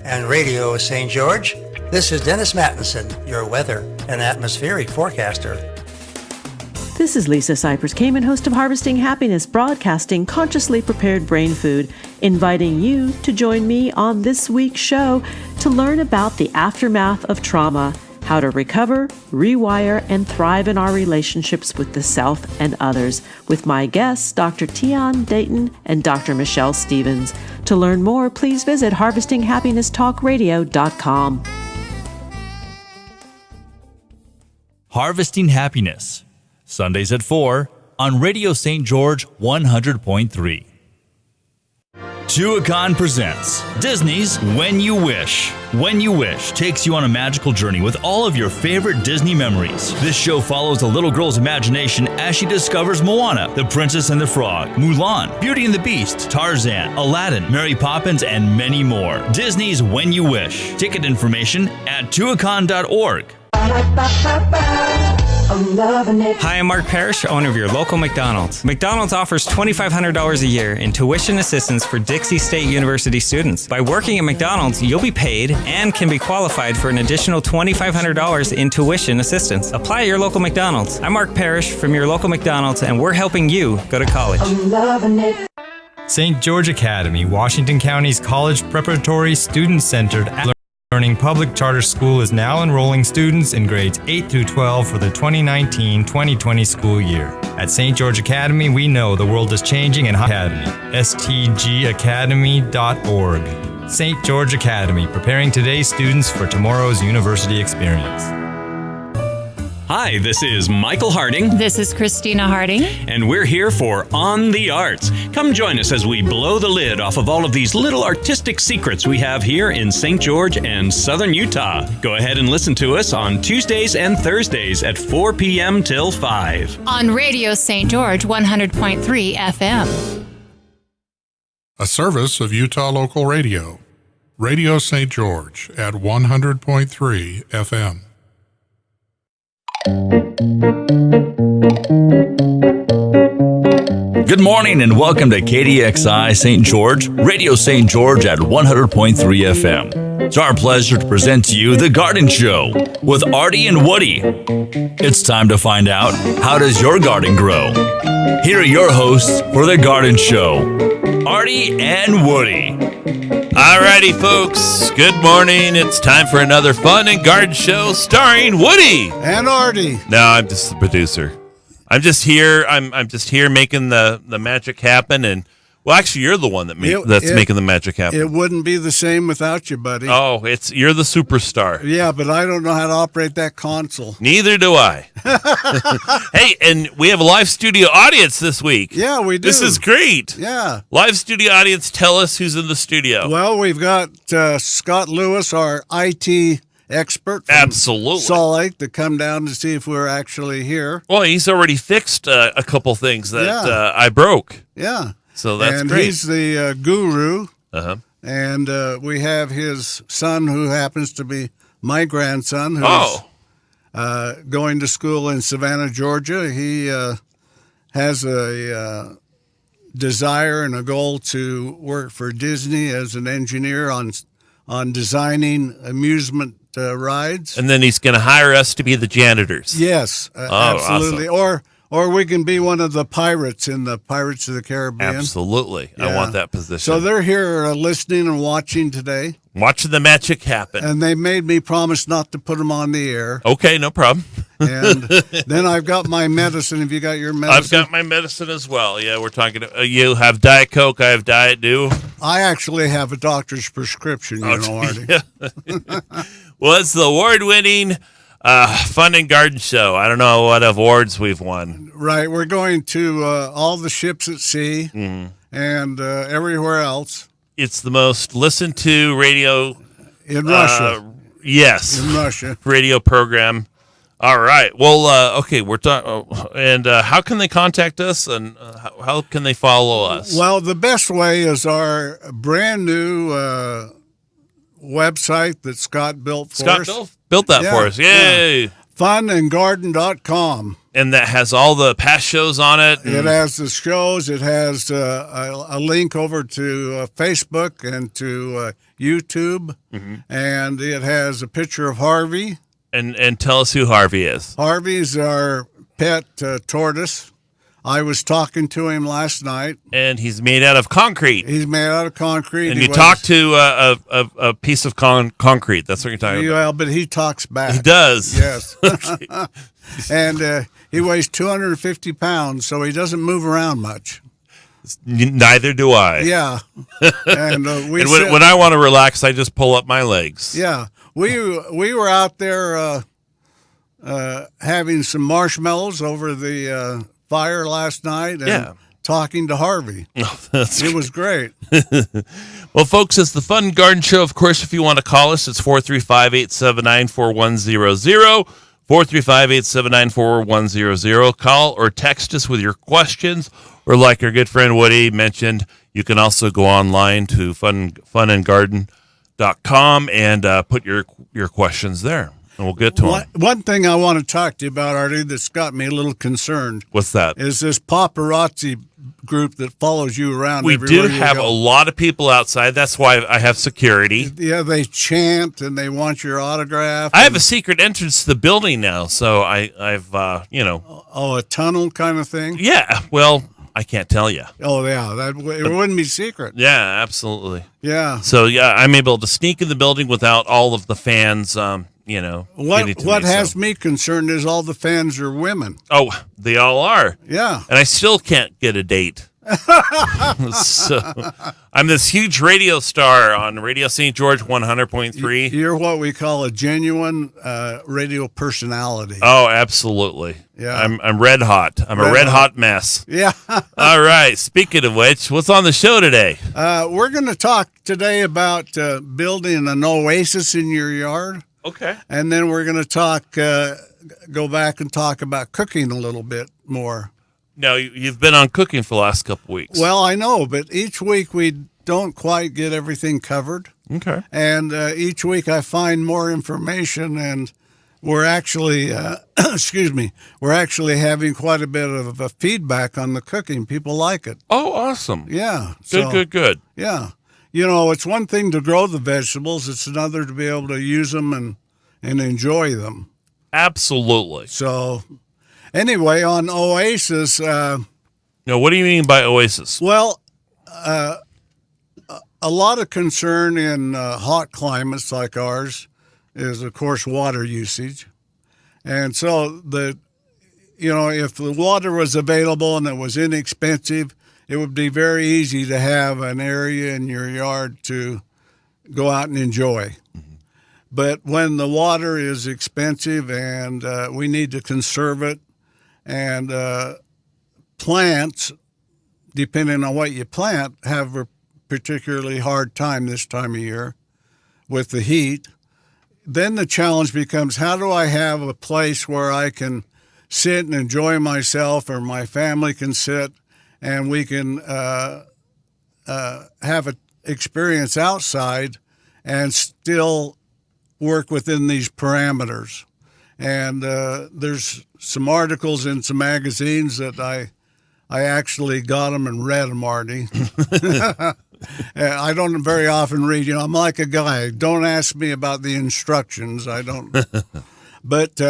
and Radio St. George. This is Dennis Mattinson, your weather and atmospheric forecaster. This is Lisa Cypers-Kamen, host of Harvesting Happiness, broadcasting consciously prepared brain food, inviting you to join me on this week's show to learn about the aftermath of trauma, how to recover, rewire, and thrive in our relationships with the self and others, with my guests, Dr. Tian Dayton and Dr. Michelle Stevens. To learn more, please visit harvestinghappinesstalkradio.com. Harvesting Happiness, Sundays at 4 on Radio St. George 100.3. Tuacahn presents Disney's When You Wish. When You Wish takes you on a magical journey with all of your favorite Disney memories. This show follows a little girl's imagination as she discovers Moana, The Princess and the Frog, Mulan, Beauty and the Beast, Tarzan, Aladdin, Mary Poppins, and many more. Disney's When You Wish. Ticket information at tuacahn.org. Hi, I'm Mark Parrish, owner of your local McDonald's. McDonald's offers $2,500 a year in tuition assistance for Dixie State University students. By working at McDonald's, you'll be paid and can be qualified for an additional $2,500 in tuition assistance. Apply at your local McDonald's. I'm Mark Parrish from your local McDonald's, and we're helping you go to college. St. George Academy, Washington County's college preparatory student-centered learning public charter school, is now enrolling students in grades 8 through 12 for the 2019-2020 school year. At St. George Academy, we know the world is changing and Academy. stgacademy.org. St. George Academy, preparing today's students for tomorrow's university experience. Hi, this is Michael Harding. This is Christina Harding. And we're here for On the Arts. Come join us as we blow the lid off of all of these little artistic secrets we have here in St. George and Southern Utah. Go ahead and listen to us on Tuesdays and Thursdays at 4 p.m. till 5. On Radio St. George 100.3 FM. A service of Utah Local Radio. Radio St. George at 100.3 FM. Good morning and welcome to KDXI St. George, Radio St. George at 100.3 FM. It's our pleasure to present to you The Garden Show with Artie and Woody. It's time to find out, how does your garden grow? Here are your hosts for The Garden Show, Artie and Woody. Alrighty, folks. Good morning. It's time for another fun and garden show starring Woody and Artie. No, I'm just the producer. I'm just here. I'm just here making the magic happen. And well, actually, you're the one that's making the magic happen. It wouldn't be the same without you, buddy. Oh, you're the superstar. Yeah, but I don't know how to operate that console. Neither do I. Hey, and we have a live studio audience this week. Yeah, we do. This is great. Yeah. Live studio audience, tell us who's in the studio. Well, we've got Scott Lewis, our IT expert from Absolutely. Salt Lake, to come down to see if we're actually here. Well, he's already fixed a couple things that I broke. Yeah. So that's and great. And he's the guru. Uh-huh. And we have his son, who happens to be my grandson, who's going to school in Savannah, Georgia. He has a desire and a goal to work for Disney as an engineer on designing amusement rides. And then he's going to hire us to be the janitors. Yes, absolutely. Awesome. Or we can be one of the pirates in the Pirates of the Caribbean. Absolutely. Yeah. I want that position. So they're here listening and watching today. Watching the magic happen. And they made me promise not to put them on the air. Okay, no problem. And then I've got my medicine. Have you got your medicine? I've got my medicine as well. Yeah, we're talking. You have Diet Coke. I have Diet Dew. I actually have a doctor's prescription, Artie. Well, it's the award-winning Fun and Garden Show. I don't know what awards we've won. Right. We're going to all the ships at sea and everywhere else. It's the most listened to radio in Russia. Yes. In Russia. Radio program. All right. Well, okay, we're talking. And how can they contact us, and how can they follow us? Well, the best way is our brand new website that Scott built for us. Scott built that for us. Yay! Yeah. Funandgarden.com. And that has all the past shows on it. It has the shows. It has a link over to Facebook and to YouTube, and it has a picture of Harvey. And tell us who Harvey is. Harvey's our pet tortoise. I was talking to him last night. And he's made out of concrete. He's made out of concrete. And you talked to a piece of concrete. That's what you're talking about. Well, but he talks back. He does. Yes. And he weighs 250 pounds, so he doesn't move around much. Neither do I. Yeah. And, when I want to relax, I just pull up my legs. Yeah. We were out there having some marshmallows over the fire last night and talking to Harvey. Oh, it was great. Well, folks, it's the Fun Garden Show. Of course, if you want to call us, it's 435-879-4100, 435-879-4100. Call or text us with your questions, or like our good friend Woody mentioned, you can also go online to funandgarden.com and put your questions there. And we'll get to them. One thing I want to talk to you about, Artie, that's got me a little concerned. What's that? Is this paparazzi group that follows you around We everywhere do have a lot of people outside. That's why I have security. Yeah, they chant and they want your autograph. I have a secret entrance to the building now, so I've Oh, a tunnel kind of thing? Yeah, well, I can't tell you. Oh, yeah, it wouldn't be secret. Yeah, absolutely. Yeah. So, yeah, I'm able to sneak in the building without all of the fans, What has me concerned is all the fans are women. Oh, they all are. Yeah. And I still can't get a date. So I'm this huge radio star on Radio St. George 100.3. You're what we call a genuine radio personality. Oh, absolutely. Yeah. I'm red hot. I'm a red hot mess. Yeah. All right. Speaking of which, what's on the show today? We're going to talk today about building an oasis in your yard. Okay. And then we're going to go back and talk about cooking a little bit more. No, you've been on cooking for the last couple weeks. Well, I know, but each week we don't quite get everything covered. Okay. And each week I find more information, and we're actually, we're actually having quite a bit of a feedback on the cooking. People like it. Oh, awesome. Yeah. Good. Yeah. You know, it's one thing to grow the vegetables. It's another to be able to use them and enjoy them. Absolutely. So, anyway, on Oasis. Now, what do you mean by Oasis? Well, a lot of concern in hot climates like ours is, of course, water usage. And so, if the water was available and it was inexpensive, it would be very easy to have an area in your yard to go out and enjoy. Mm-hmm. But when the water is expensive and we need to conserve it, and plants, depending on what you plant, have a particularly hard time this time of year with the heat, then the challenge becomes, how do I have a place where I can sit and enjoy myself, or my family can sit, and we can have an experience outside and still work within these parameters. And there's some articles in some magazines that I actually got them and read them, Artie. I don't very often read. I'm like a guy. Don't ask me about the instructions. I don't. But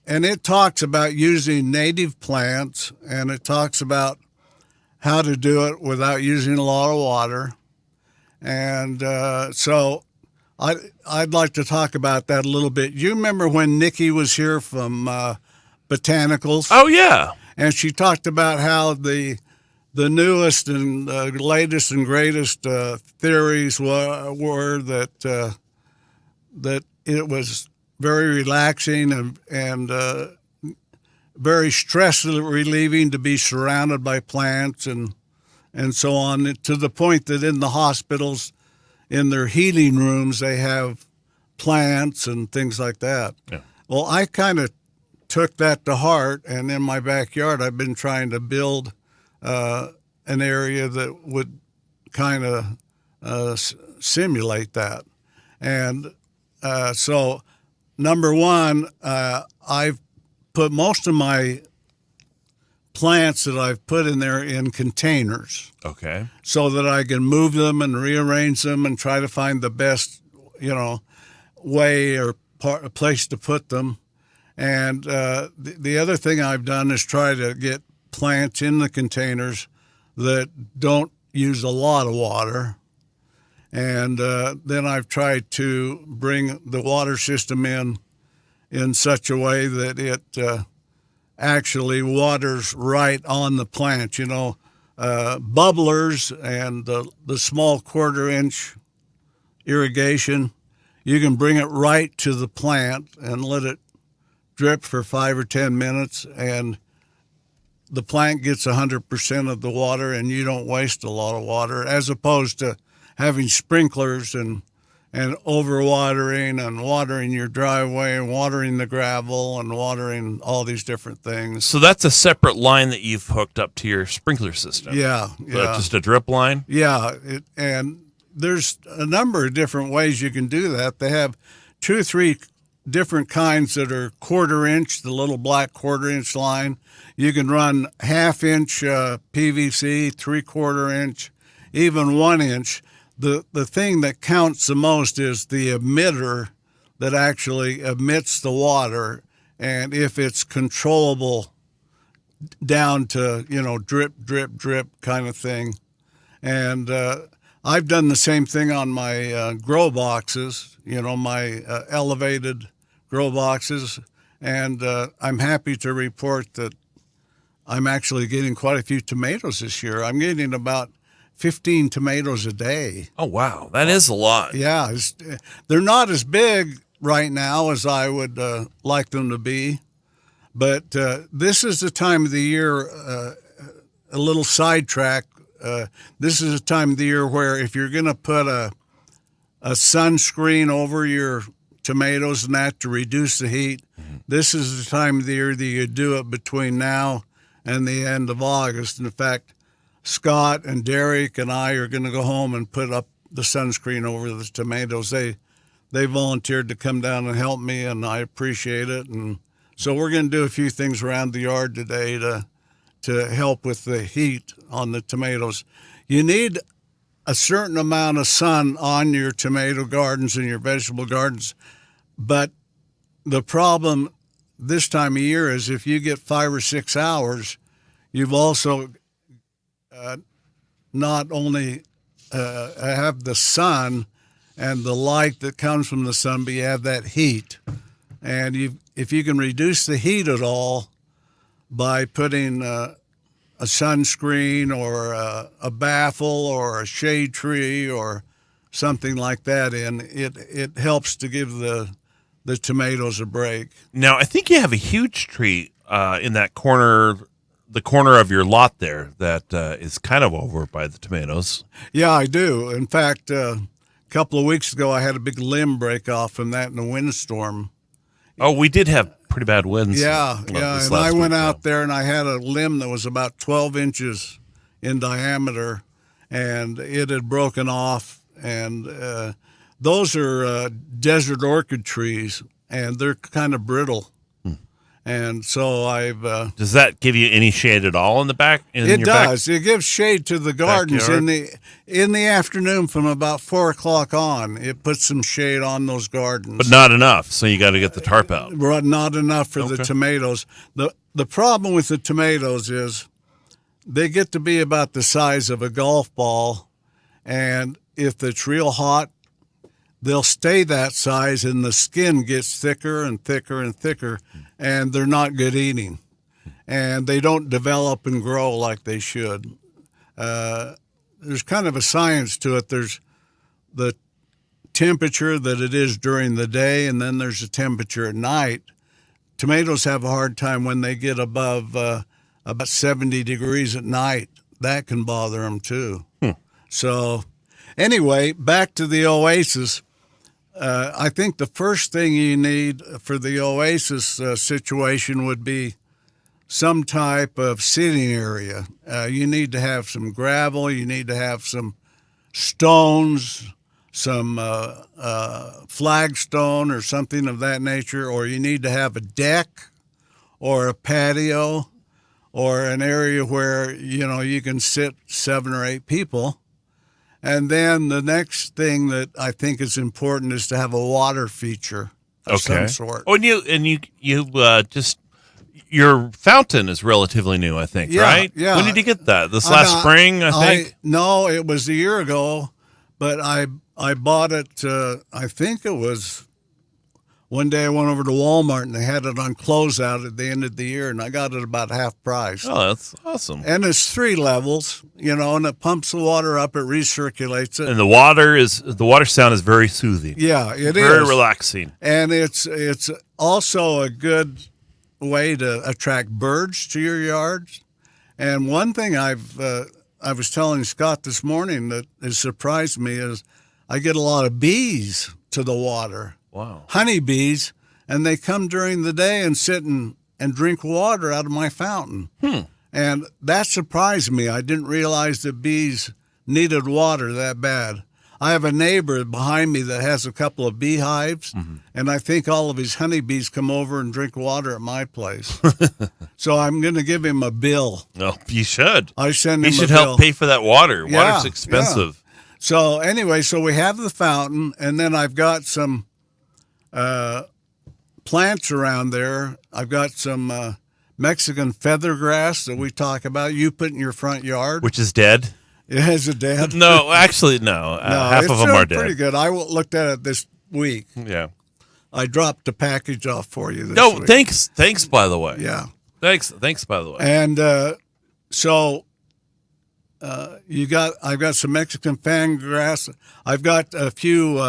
and it talks about using native plants, and it talks about how to do it without using a lot of water. And so I'd like to talk about that a little bit. You remember when Nikki was here from Botanicals? Oh, yeah. And she talked about how the newest and latest and greatest theories were that it was very relaxing and very stress relieving to be surrounded by plants and so on, to the point that in the hospitals, in their healing rooms, they have plants and things like that. Yeah. Well, I kind of took that to heart, and in my backyard, I've been trying to build an area that would kind of simulate that. And so, number one, I've put most of my plants that I've put in there in containers. Okay. So that I can move them and rearrange them and try to find the best, way or place to put them. And the other thing I've done is try to get plants in the containers that don't use a lot of water. And then I've tried to bring the water system in such a way that it actually waters right on the plant. Bubblers and the small 1/4-inch irrigation, you can bring it right to the plant and let it drip for 5 or 10 minutes, and the plant gets 100% of the water, and you don't waste a lot of water, as opposed to having sprinklers and overwatering and watering your driveway and watering the gravel and watering all these different things. So that's a separate line that you've hooked up to your sprinkler system. Yeah. Just a drip line? Yeah, and there's a number of different ways you can do that. They have 2 or 3 different kinds that are 1/4-inch, the little black 1/4-inch line. You can run 1/2-inch PVC, 3/4-inch, even 1-inch. The thing that counts the most is the emitter that actually emits the water, and if it's controllable down to, drip, drip, drip kind of thing. And I've done the same thing on my grow boxes, my elevated grow boxes, and I'm happy to report that I'm actually getting quite a few tomatoes this year. I'm getting about 15 tomatoes a day. Oh, wow. That is a lot. Yeah. They're not as big right now as I would like them to be, but this is the time of the year, a little sidetrack. This is a time of the year where if you're going to put a sunscreen over your tomatoes and that to reduce the heat, this is the time of the year that you do it between now and the end of August. And in fact, Scott and Derek and I are going to go home and put up the sunscreen over the tomatoes. They volunteered to come down and help me, and I appreciate it. And so we're going to do a few things around the yard today to help with the heat on the tomatoes. You need a certain amount of sun on your tomato gardens and your vegetable gardens, but the problem this time of year is if you get 5 or 6 hours, you've also not only have the sun and the light that comes from the sun, but you have that heat. And if you can reduce the heat at all by putting a sunscreen or a baffle or a shade tree or something like that in, it helps to give the tomatoes a break. Now, I think you have a huge tree in that corner, the corner of your lot there that is kind of over by the tomatoes. Yeah, I do. In fact, a couple of weeks ago, I had a big limb break off from that in a windstorm. Oh, we did have pretty bad winds. Yeah. And I went out there and I had a limb that was about 12 inches in diameter, and it had broken off. And those are desert orchid trees, and they're kind of brittle. And so I've. Does that give you any shade at all in the back? It does. It gives shade to the gardens in the afternoon from about 4 o'clock on. It puts some shade on those gardens, but not enough. So you got to get the tarp out. Not enough for the tomatoes. The problem with the tomatoes is they get to be about the size of a golf ball, and if it's real hot, they'll stay that size, and the skin gets thicker and thicker and thicker, and they're not good eating. And they don't develop and grow like they should. There's kind of a science to it. There's the temperature that it is during the day, and then there's the temperature at night. Tomatoes have a hard time when they get above about 70 degrees at night. That can bother them too. So anyway, back to the oasis. I think the first thing you need for the oasis situation would be some type of sitting area. You need to have some gravel. You need to have some stones, some flagstone or something of that nature, or you need to have a deck or a patio or an area where, you can sit 7 or 8 people. And then the next thing that I think is important is to have a water feature of some sort. Oh, and you just your fountain is relatively new, I think, right? Yeah. When did you get that? This last spring, I think? No, it was a year ago, but I bought it, I think it was one day I went over to Walmart and they had it on closeout at the end of the year, and I got it about half price. Oh, that's awesome. And it's 3 levels, and it pumps the water up, it recirculates it. And the water sound is very soothing. Yeah, it is. Very relaxing. And it's also a good way to attract birds to your yards. And one thing I was telling Scott this morning that has surprised me is I get a lot of bees to the water. Wow. Honeybees, and they come during the day and sit and drink water out of my fountain. And that surprised me. I didn't realize that bees needed water that bad. I have a neighbor behind me that has a couple of beehives, and I think all of his honeybees come over and drink water at my place. So I'm going to give him a bill. No, you should. I send him He should a bill. help pay for that water. Yeah, Water's expensive. Yeah. So anyway, we have the fountain, and then I've got some plants around there. I've got some Mexican feather grass that we talk about. You put in your front yard, Which is dead. It has a dead. No, actually, no. Half of them are dead. Pretty good. I looked at it this week. Yeah. I dropped a package off for you this week. Thanks. By the way. Yeah. Thanks. By the way. And I've got some Mexican fan grass. I've got a few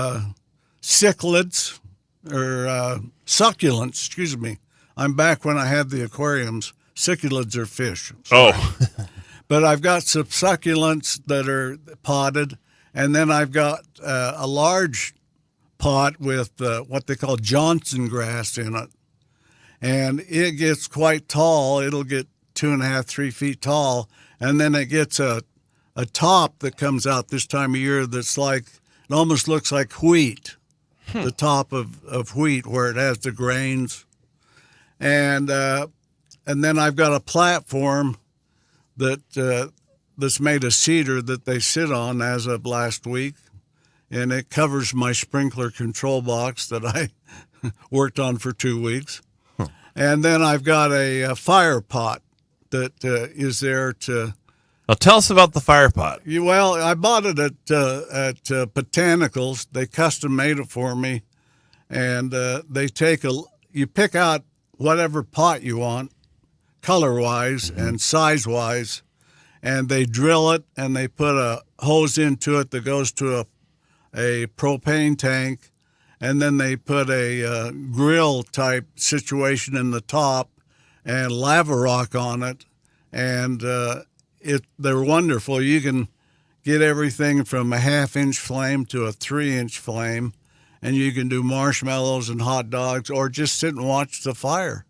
cichlids or succulents. Excuse me. I'm back when I had the aquariums. Cichlids are fish. Sorry. Oh. But I've got some succulents that are potted, and then I've got a large pot with what they call Johnson grass in it. And it gets quite tall. It'll get 2.5, 3 feet tall. And then it gets a top that comes out this time of year that's like, it almost looks like wheat, the top of wheat where it has the grains. And then I've got a platform that's made of cedar that they sit on as of last week, and it covers my sprinkler control box that I worked on for 2 weeks. And then I've got a fire pot that is there to. Now tell us about the fire pot. Well, I bought it at Botanicals. They custom made it for me, and they you pick out whatever pot you want, color-wise and size-wise, and they drill it, and they put a hose into it that goes to a propane tank, and then they put a grill-type situation in the top and lava rock on it, and they're wonderful. You can get everything from a 1/2-inch flame to a 3-inch flame, and you can do marshmallows and hot dogs or just sit and watch the fire.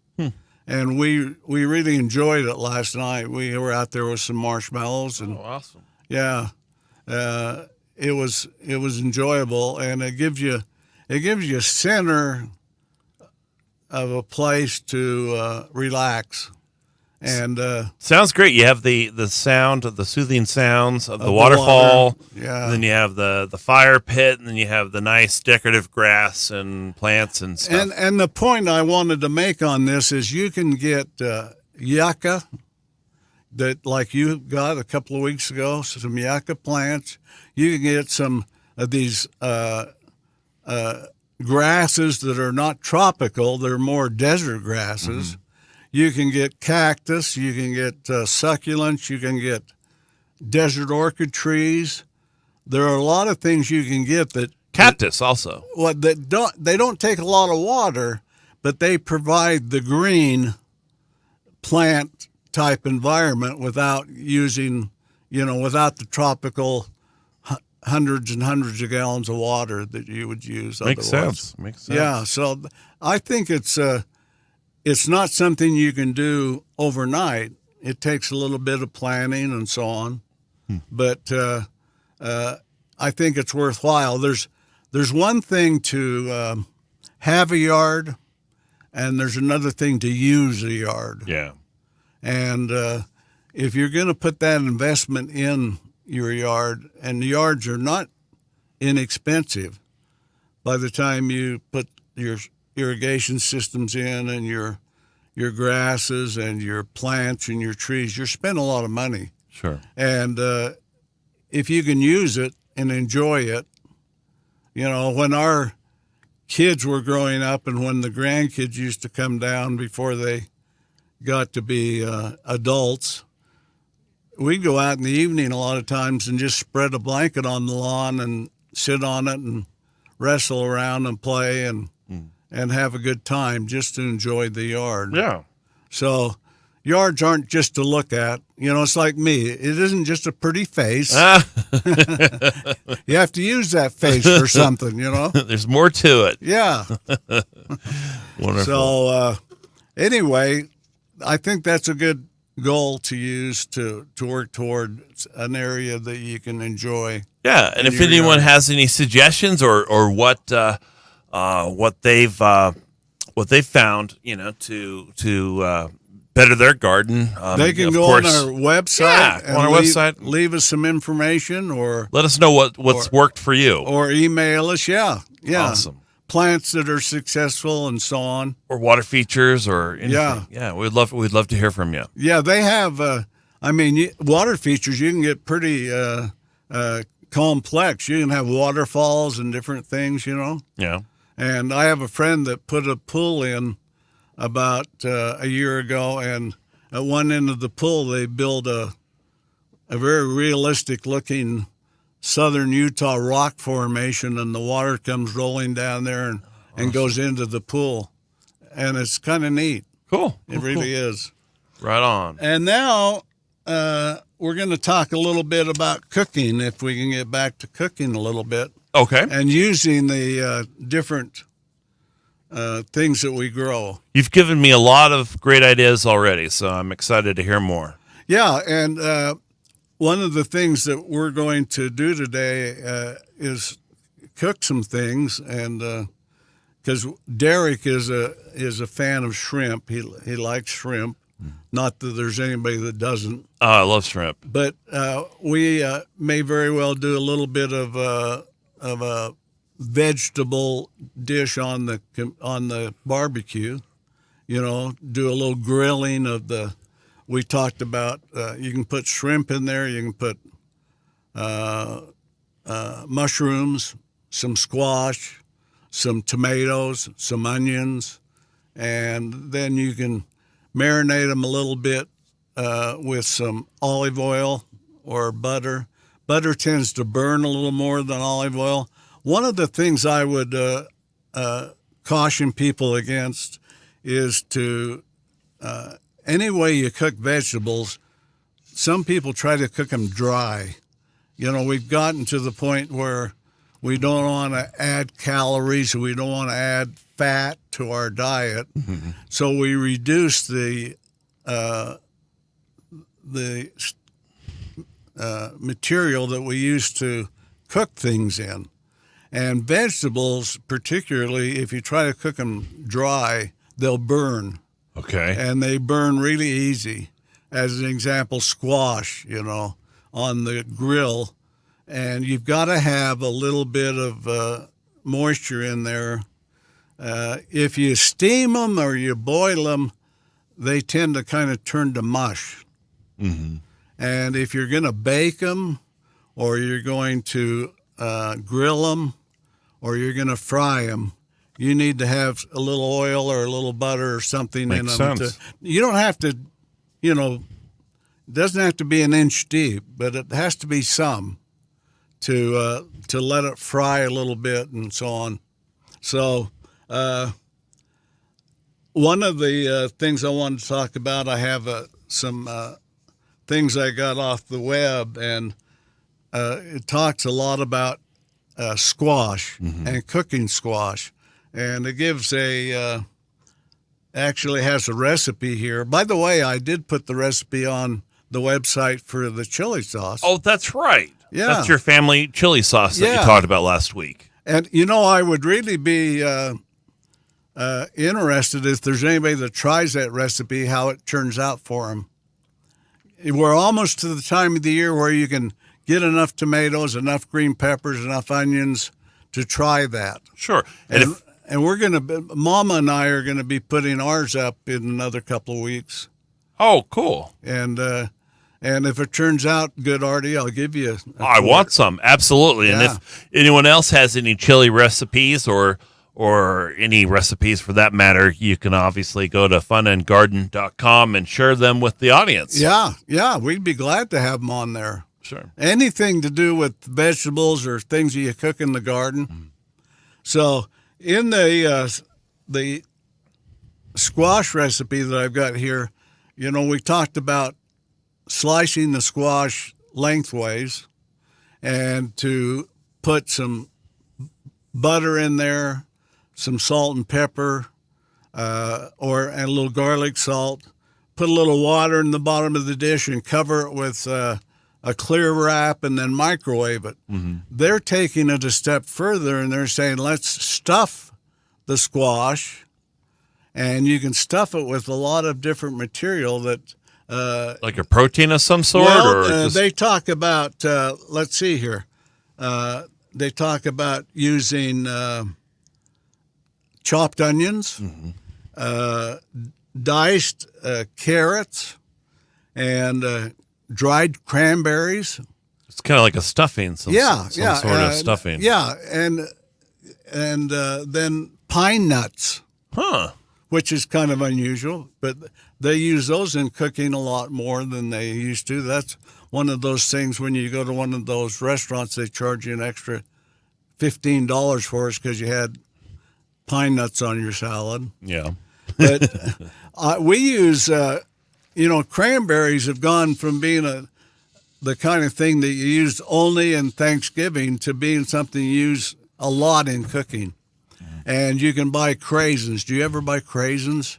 And we really enjoyed it last night. We were out there with some marshmallows, and awesome! Yeah, it was enjoyable, and it gives you a center of a place to relax. And sounds great. You have the sound of the soothing sounds of the waterfall. Yeah. And then you have the fire pit, and then you have the nice decorative grass and plants and stuff. And the point I wanted to make on this is you can get yucca that like you got a couple of weeks ago, some yucca plants. You can get some of these grasses that are not tropical. They're more desert grasses. You can get cactus, you can get succulents, you can get desert orchid trees. There are a lot of things you can get that cactus also. They don't take a lot of water, but they provide the green plant type environment without using, without the tropical hundreds and hundreds of gallons of water that you would use. Makes otherwise. Makes sense. Yeah, so I think it's not something you can do overnight. It takes a little bit of planning and so on, but I think it's worthwhile. There's one thing to have a yard, and there's another thing to use a yard. Yeah. And if you're going to put that investment in your yard, and the yards are not inexpensive, by the time you put your irrigation systems in and your grasses and your plants and your trees, you're spending a lot of money. Sure. And if you can use it and enjoy it, when our kids were growing up and when the grandkids used to come down before they got to be adults, we'd go out in the evening a lot of times and just spread a blanket on the lawn and sit on it and wrestle around and play and have a good time just to enjoy the yard. Yeah. So yards aren't just to look at. It's like me. It isn't just a pretty face. You have to use that face for something, There's more to it. Yeah. Wonderful. So anyway, I think that's a good goal to use to work toward an area that you can enjoy. Yeah, and if anyone has any suggestions or what they've found, to better their garden, they can go on our website. Yeah, on our website, leave us some information or let us know what's worked for you, or email us. Yeah, awesome. Plants that are successful and so on, or water features or anything. Yeah, we'd love to hear from you. Yeah, they have. Water features you can get pretty complex. You can have waterfalls and different things, Yeah. And I have a friend that put a pool in about a year ago, and at one end of the pool they built a very realistic looking southern Utah rock formation, and the water comes rolling down there and goes into the pool, and it's kind of neat. Cool. It really is. Right on. And now we're going to talk a little bit about cooking, if we can get back to cooking a little bit. Okay. And using the different things that we grow. You've given me a lot of great ideas already, so I'm excited to hear more. Yeah, and one of the things that we're going to do today is cook some things, and because Derek is a fan of shrimp, he likes shrimp. Not that there's anybody that doesn't. Oh, I love shrimp. But we may very well do a little bit of a vegetable dish on the barbecue. Do a little grilling of the. We talked about you can put shrimp in there. You can put mushrooms, some squash, some tomatoes, some onions, and then you can marinate them a little bit with some olive oil or butter. Butter tends to burn a little more than olive oil. One of the things I would caution people against is to any way you cook vegetables, some people try to cook them dry. We've gotten to the point where we don't want to add calories, we don't want to add fat to our diet, so we reduce the material that we use to cook things in. And vegetables, particularly if you try to cook them dry, they'll burn. Okay. And they burn really easy. As an example, squash, on the grill. And you've got to have a little bit of moisture in there. If you steam them or you boil them, they tend to kind of turn to mush. Mm-hmm. And if you're going to bake them or you're going to grill them or you're going to fry them, you need to have a little oil or a little butter or something Makes in them. sense. You don't have to, it doesn't have to be an inch deep, but it has to be some to let it fry a little bit and so on. So one of the things I wanted to talk about, I have some things I got off the web, and it talks a lot about squash and cooking squash. And it gives actually has a recipe here. By the way, I did put the recipe on the website for the chili sauce. Oh, that's right. Yeah. That's your family chili sauce that you talked about last week. And, I would really be interested if there's anybody that tries that recipe, how it turns out for them. we're almost to the time of the year where you can get enough tomatoes, enough green peppers, enough onions to try that. Sure. And we're going to, Mama and I are going to be putting ours up in another couple of weeks. Oh, cool. And if it turns out good, Artie, I'll give you I want some. Absolutely. Yeah. And if anyone else has any chili recipes or any recipes for that matter, you can obviously go to funandgarden.com and share them with the audience. Yeah, we'd be glad to have them on there. Sure. Anything to do with vegetables or things that you cook in the garden. Mm-hmm. So in the squash recipe that I've got here, we talked about slicing the squash lengthways and to put some butter in there, some salt and pepper, and a little garlic salt. Put a little water in the bottom of the dish and cover it with a clear wrap and then microwave it. Mm-hmm. They're taking it a step further and they're saying, let's stuff the squash, and you can stuff it with a lot of different material that like a protein of some sort? Well, they talk about, let's see here. They talk about using chopped onions, mm-hmm. Diced carrots, and dried cranberries. It's kind of like a stuffing, some sort of stuffing. Yeah, and then pine nuts. Huh. Which is kind of unusual, but they use those in cooking a lot more than they used to. That's one of those things when you go to one of those restaurants, they charge you an extra $15 for it because you had pine nuts on your salad. Yeah. But we use, cranberries have gone from being the kind of thing that you use only in Thanksgiving to being something you use a lot in cooking. And you can buy craisins. Do you ever buy craisins?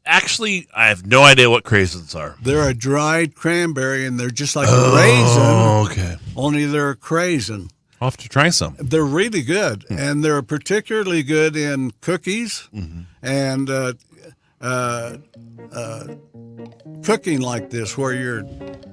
Actually, I have no idea what craisins are. They're a dried cranberry, and they're just like a raisin. Oh, okay. Only they're a craisin. I'll have to try some. They're really good, and they're particularly good in cookies and cooking like this, where you're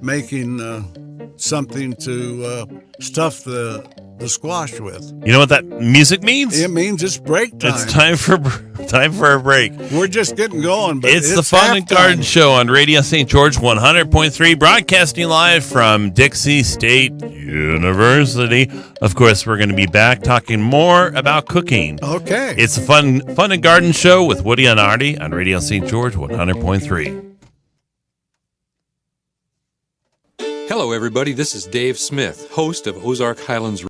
making something to stuff the squash with. You know what that music means? It means it's break time. It's time for a break. We're just getting going, but it's the Fun and Garden Show on Radio St. George 100.3, broadcasting live from Dixie State University. Of course, we're going to be back talking more about cooking. Okay. It's the Fun and Garden Show with Woody and Artie on Radio St. George 100.3. Hello, everybody. This is Dave Smith, host of Ozark Highlands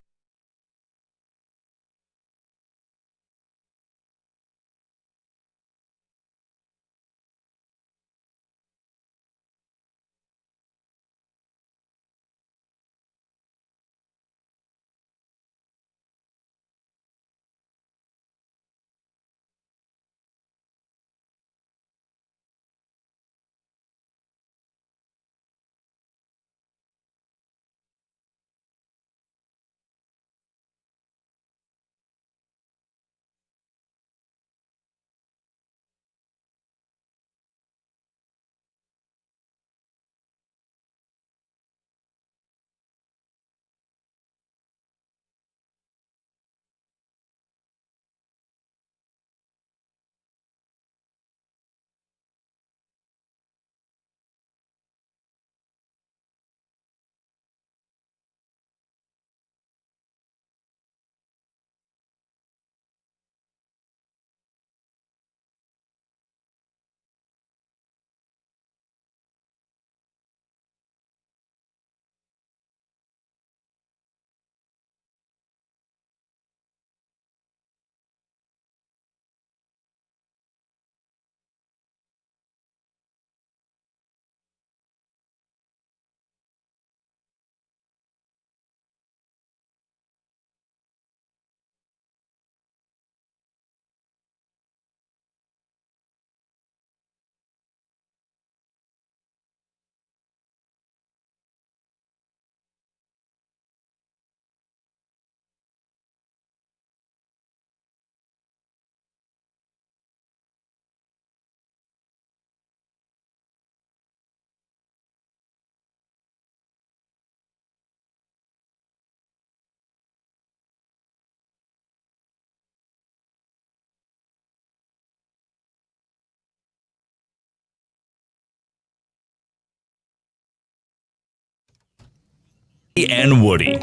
and Woody.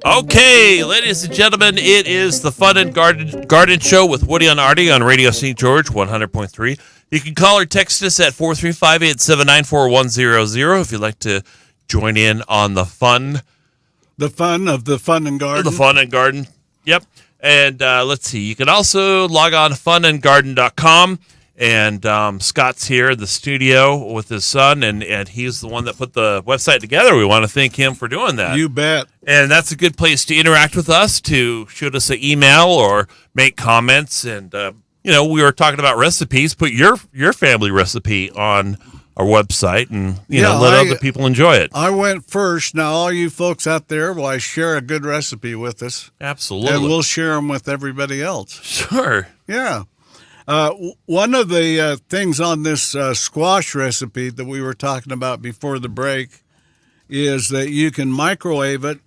Okay, ladies and gentlemen, it is the Fun and Garden Show with Woody and Artie on Radio St. George 100.3. You can call or text us at 435-879-4100 if you'd like to join in on the fun. The fun of the Fun and Garden. The Fun and Garden. Yep. And let's see. You can also log on to funandgarden.com. And Scott's here in the studio with his son, and he's the one that put the website together. We want to thank him for doing that. You bet. And that's a good place to interact with us, to shoot us an email or make comments. And, we were talking about recipes. Put your family recipe on our website and, let other people enjoy it. I went first. Now, all you folks out there, share a good recipe with us. Absolutely. And we'll share them with everybody else. Sure. Yeah. One of the things on this squash recipe that we were talking about before the break is that you can microwave it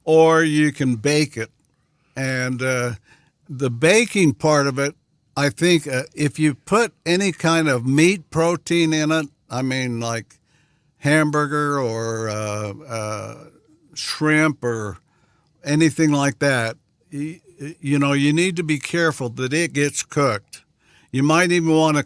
or you can bake it. And the baking part of it, I think if you put any kind of meat protein in it, I mean like hamburger or shrimp or anything like that, you need to be careful that it gets cooked. You might even want to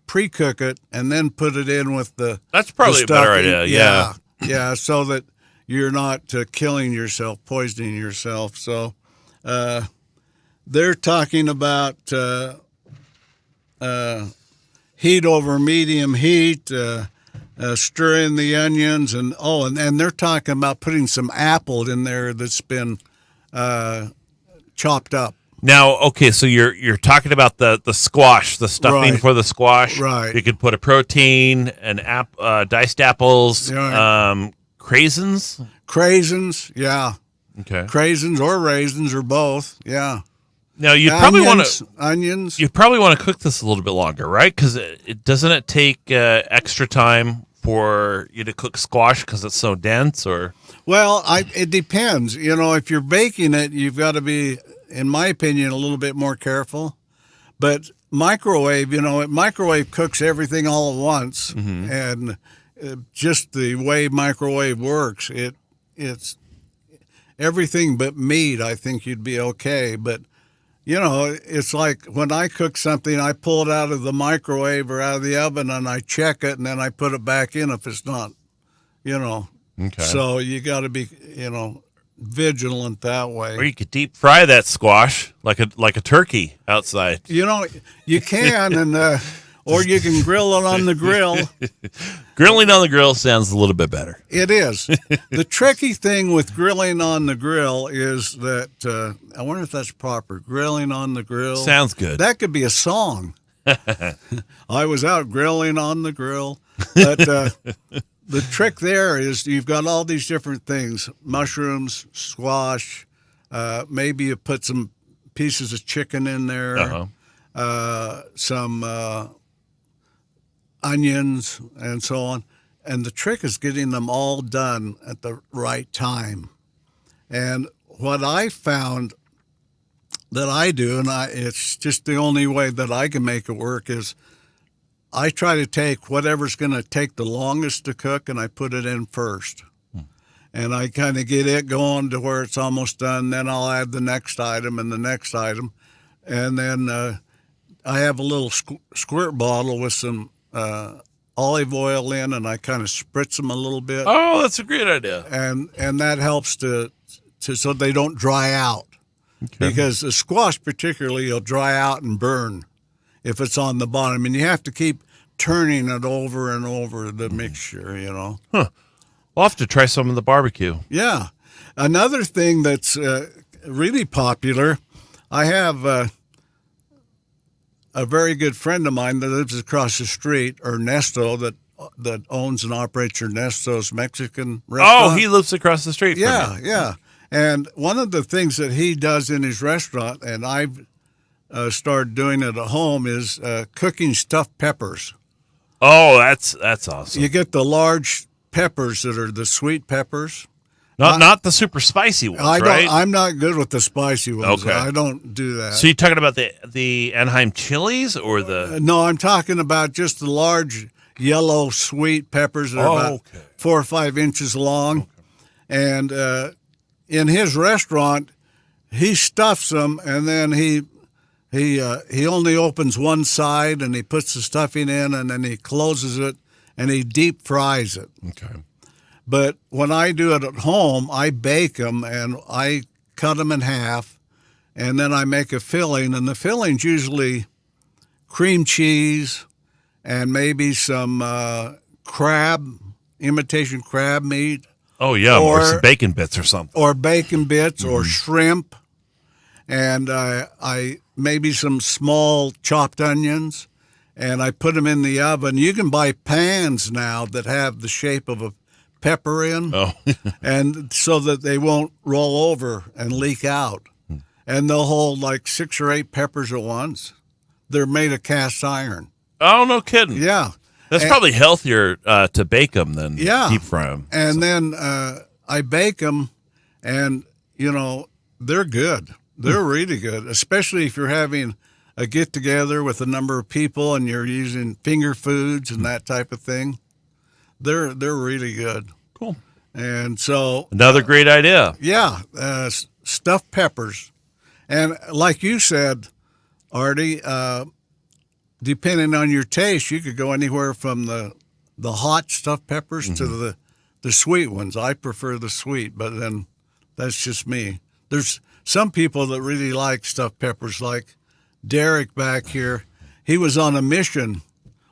pre-cook it, and then put it in with the That's probably the a better idea, yeah. Yeah, so that you're not killing yourself, poisoning yourself. So they're talking about heat over medium heat, stir in the onions, and they're talking about putting some apple in there that's been chopped up. Now, okay, so you're talking about the squash, the stuffing for the squash. Right. You could put a protein, diced apples, craisins. Craisins, yeah. Okay. Craisins or raisins or both, yeah. Now you probably want to onions. You probably want to cook this a little bit longer, right? Because it doesn't take extra time for you to cook squash because it's so dense, or. Well, it depends. If you're baking it, you've got to be, in my opinion, a little bit more careful. But microwave, microwave cooks everything all at once, and just the way microwave works, it's everything but meat. I think you'd be okay, but it's like when I cook something, I pull it out of the microwave or out of the oven, and I check it, and then I put it back in if it's not, Okay. So you got to be, vigilant that way. Or you could deep fry that squash like a turkey outside. You can, and or you can grill it on the grill. Grilling on the grill sounds a little bit better. It is. The tricky thing with grilling on the grill is that I wonder if that's proper. Grilling on the grill sounds good. That could be a song. I was out grilling on the grill, but. The trick there is you've got all these different things: mushrooms, squash. Maybe you put some pieces of chicken in there, some onions, and so on. And the trick is getting them all done at the right time. And what I found that I do, and it's just the only way that I can make it work, is I try to take whatever's going to take the longest to cook, and I put it in first. And I kind of get it going to where it's almost done. Then I'll add the next item and the next item. And then I have a little squirt bottle with some olive oil in, and I kind of spritz them a little bit. Oh, that's a great idea. And that helps to so they don't dry out. Okay. Because the squash particularly will dry out and burn if it's on the bottom, and you have to keep turning it over and over, the mixture, Huh. We'll have to try some of the barbecue. Yeah. Another thing that's really popular, I have a very good friend of mine that lives across the street, Ernesto, that owns and operates Ernesto's Mexican restaurant. Oh, he lives across the street from you. Yeah. And one of the things that he does in his restaurant, and I've started doing it at home, is cooking stuffed peppers. Oh, that's awesome. You get the large peppers that are the sweet peppers. Not the super spicy ones, right? I'm not good with the spicy ones. Okay. I don't do that. So you're talking about the Anaheim chilies or the... No, I'm talking about just the large yellow sweet peppers that are about 4 or 5 inches long. And in his restaurant, he stuffs them, and then he only opens one side, and he puts the stuffing in, and then he closes it, and he deep fries it. Okay. But when I do it at home, I bake them, and I cut them in half, and then I make a filling, and the filling's usually cream cheese and maybe some imitation crab meat. Oh, yeah, or some bacon bits or something. Or bacon bits or shrimp, and I maybe some small chopped onions, and I put them in the oven. You can buy pans now that have the shape of a pepper in, and so that they won't roll over and leak out. And they'll hold like 6 or 8 peppers at once. They're made of cast iron. Oh, no kidding. Yeah. That's probably healthier to bake them than deep fry them. And then I bake them, and, they're good. They're really good, especially if you're having a get-together with a number of people and you're using finger foods and that type of thing. They're really good. Cool. And so... Another great idea. Yeah, stuffed peppers. And like you said, Artie, depending on your taste, you could go anywhere from the hot stuffed peppers to the sweet ones. I prefer the sweet, but then that's just me. There's some people that really like stuffed peppers, like Derek back here. He was on a mission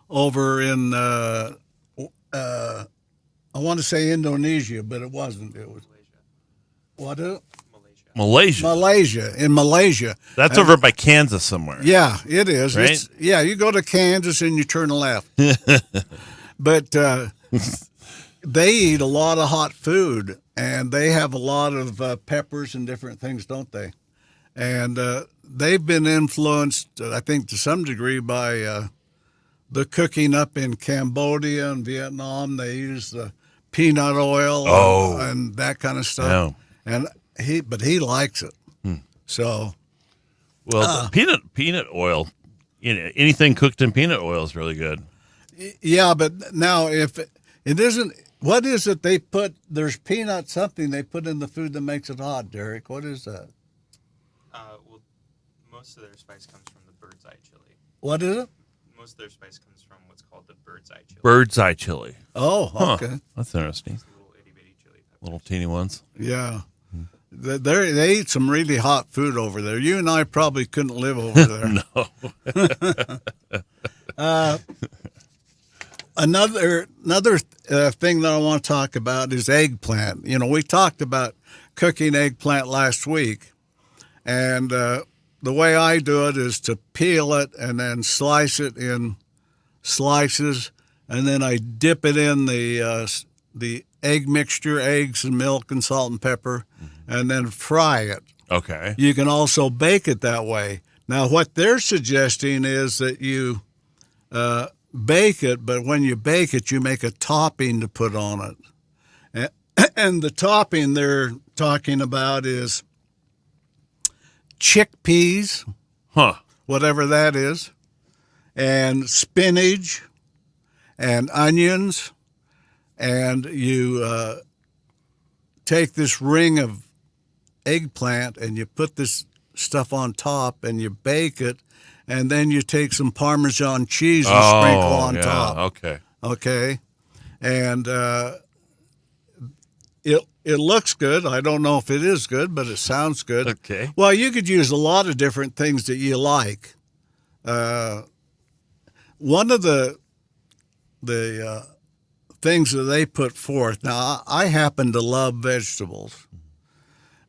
over in, I want to say Indonesia, but it wasn't. It was Malaysia. In Malaysia. That's over by Kansas somewhere. Yeah, it is. Right? You go to Kansas and you turn left. But they eat a lot of hot food, and they have a lot of peppers and different things, don't they? And they've been influenced, I think, to some degree by the cooking up in Cambodia and Vietnam. They use the peanut oil and that kind of stuff. Yeah. And he likes it. So, well, peanut oil, anything cooked in peanut oil is really good. Yeah, but now if it isn't, what is it they put? There's peanut something they put in the food that makes it hot, Derek. What is that? Well, most of their spice comes from the bird's eye chili. What is it? Most of their spice comes from what's called the bird's eye chili. Bird's eye chili. Oh, okay. That's interesting. Little itty bitty chili peppers. Little teeny ones. Yeah. They eat some really hot food over there. You and I probably couldn't live over there. No. Another thing that I want to talk about is eggplant. We talked about cooking eggplant last week, and the way I do it is to peel it and then slice it in slices, and then I dip it in the egg mixture, eggs and milk and salt and pepper, and then fry it. Okay. You can also bake it that way. Now, what they're suggesting is that you bake it, but when you bake it, you make a topping to put on it. And the topping they're talking about is chickpeas, whatever that is, and spinach and onions, and you take this ring of eggplant and you put this stuff on top and you bake it, and then you take some Parmesan cheese and sprinkle on top. Okay. And it looks good. I don't know if it is good, but it sounds good. Okay. Well, you could use a lot of different things that you like. One of the things that they put forth, now I happen to love vegetables,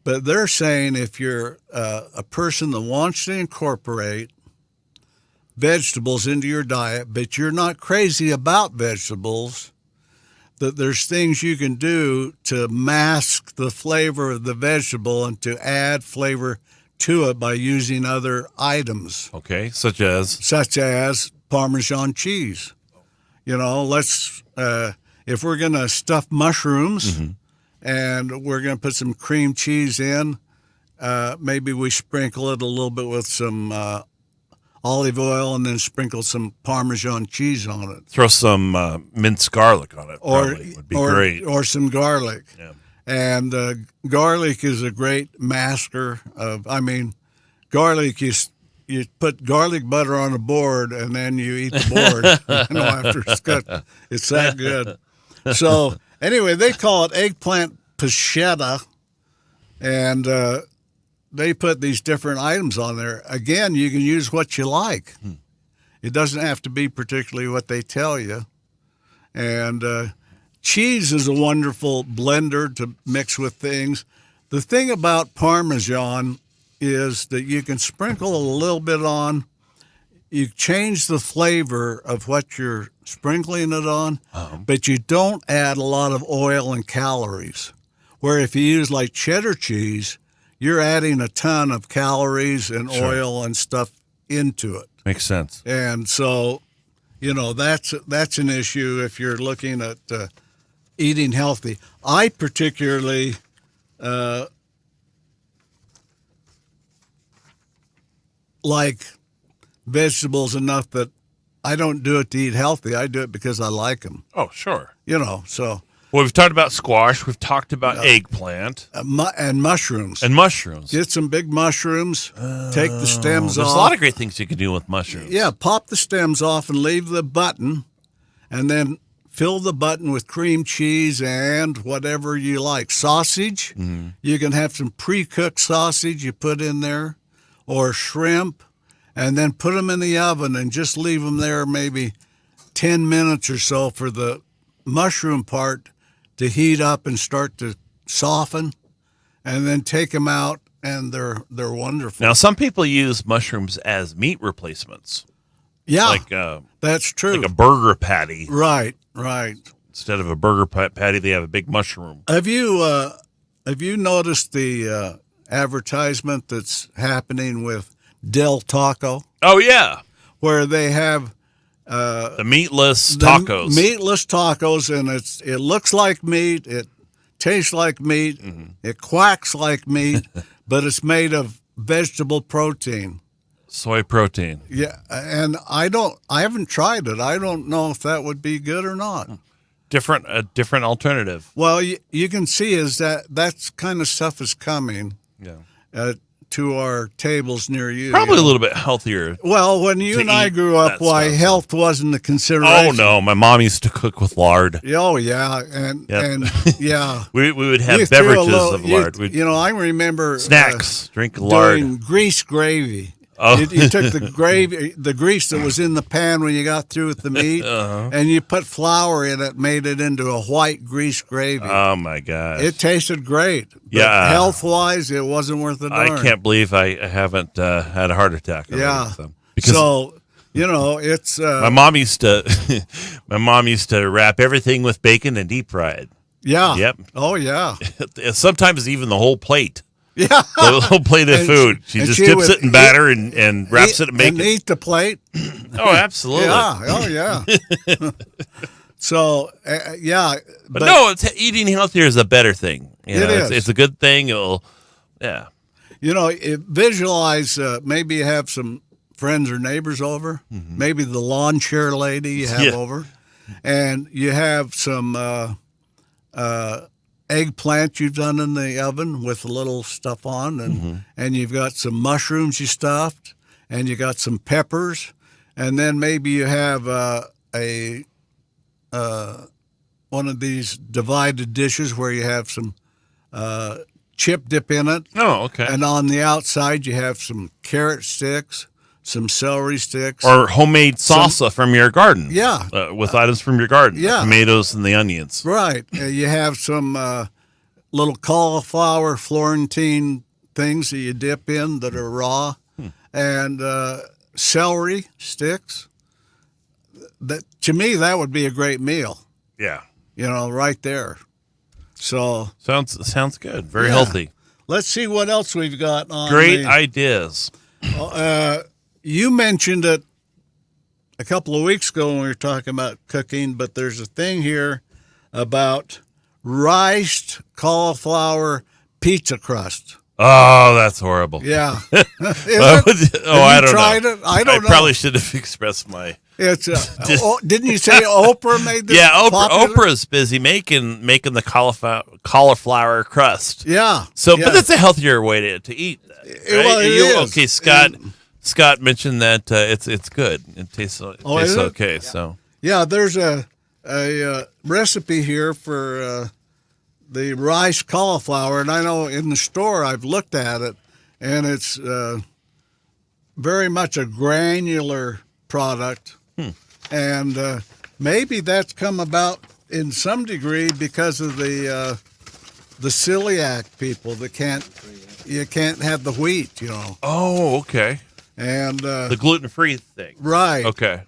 but they're saying if you're a person that wants to incorporate vegetables into your diet, but you're not crazy about vegetables, that there's things you can do to mask the flavor of the vegetable and to add flavor to it by using other items. Okay, such as Parmesan cheese. Let's if we're going to stuff mushrooms and we're going to put some cream cheese in, maybe we sprinkle it a little bit with some olive oil and then sprinkle some Parmesan cheese on it. Throw some minced garlic on it. Would be great. Or some garlic. Yeah. And garlic is a great masker of, garlic, you put garlic butter on a board and then you eat the board, after it's cooked. It's that good. So anyway, they call it eggplant pochetta, and they put these different items on there. Again, you can use what you like. It doesn't have to be particularly what they tell you. And cheese is a wonderful blender to mix with things. The thing about Parmesan is that you can sprinkle a little bit on. You change the flavor of what you're sprinkling it on, but you don't add a lot of oil and calories. Where if you use like cheddar cheese, you're adding a ton of calories and oil and stuff into it. Makes sense. And so, that's an issue if you're looking at eating healthy. I particularly like vegetables enough that I don't do it to eat healthy. I do it because I like them. Oh, sure. So. Well, we've talked about squash. We've talked about eggplant. And mushrooms. Get some big mushrooms. Take the stems off. There's a lot of great things you can do with mushrooms. Yeah, pop the stems off and leave the button, and then fill the button with cream cheese and whatever you like. Sausage. Mm-hmm. You can have some pre-cooked sausage you put in there, or shrimp, and then put them in the oven and just leave them there maybe 10 minutes or so for the mushroom part to heat up and start to soften, and then take them out, and they're wonderful. Now, some people use mushrooms as meat replacements. Yeah, that's true. Like a burger patty. Right. Instead of a burger patty, they have a big mushroom. Have you noticed the advertisement that's happening with Del Taco? Oh, yeah. Where they have the meatless tacos. Meatless tacos, and it looks like meat, it tastes like meat, it quacks like meat, but it's made of vegetable protein. Soy protein. Yeah, and I haven't tried it. I don't know if that would be good or not. A different alternative. Well, you can see is that kind of stuff is coming. Yeah. To our tables near you. Probably a little bit healthier. Well, when you and I grew up, health wasn't a consideration. Oh, no. My mom used to cook with lard. Oh, yeah. And yeah. we would have beverages of lard. I remember snacks, drink lard. Doing grease gravy. Oh. You took the grease that was in the pan when you got through with the meat, and you put flour in it, made it into a white grease gravy. Oh, my gosh. It tasted great. But health-wise, it wasn't worth the darn. I can't believe I haven't had a heart attack. So it's... my mom used to wrap everything with bacon and deep fry it. Yeah. Yep. Oh, yeah. Sometimes even the whole plate. Yeah. The whole plate of food. She just dips it in batter and wraps it in bacon. And eat the plate. Oh, absolutely. Yeah. Oh, yeah. So, yeah. But no, eating healthier is a better thing. It is. It's a good thing. Visualize, maybe you have some friends or neighbors over. Mm-hmm. Maybe the lawn chair lady you have over. And you have some eggplant you've done in the oven with a little stuff on, and you've got some mushrooms you stuffed, and you got some peppers, and then maybe you have one of these divided dishes where you have some chip dip in it. Oh, okay. And on the outside you have some carrot sticks, some celery sticks. Or homemade salsa from your garden. Yeah. With items from your garden. Yeah. The tomatoes and the onions. Right. You have some little cauliflower Florentine things that you dip in that are raw. And celery sticks. To me, that would be a great meal. Yeah. Right there. So Sounds good. Very healthy. Let's see what else we've got on. Great ideas. You mentioned it a couple of weeks ago when we were talking about cooking, but there's a thing here about riced cauliflower pizza crust. Oh, that's horrible. Yeah. I don't know. Tried it? I don't know. Probably should have expressed my It's didn't you say Oprah made this? Yeah, popular? Oprah's busy making the cauliflower crust. Yeah. So, yeah. but that's a healthier way to eat that. Right? Well, it is. Okay, Scott mentioned that it's good. It tastes okay. So yeah, there's a recipe here for the rice cauliflower, and I know in the store I've looked at it, and it's very much a granular product, and maybe that's come about in some degree because of the celiac people that you can't have the wheat, you know. Oh, okay. And the gluten-free thing, right? Okay.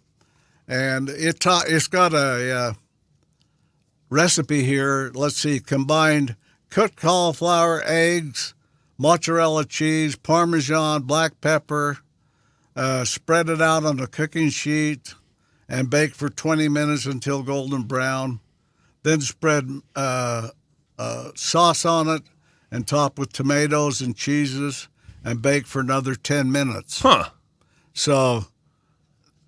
And it's got a recipe here. Let's see: combined cooked cauliflower, eggs, mozzarella cheese, Parmesan, black pepper. Spread it out on a cooking sheet and bake for 20 minutes until golden brown. Then spread sauce on it and top with tomatoes and cheeses and bake for another 10 minutes. Huh. So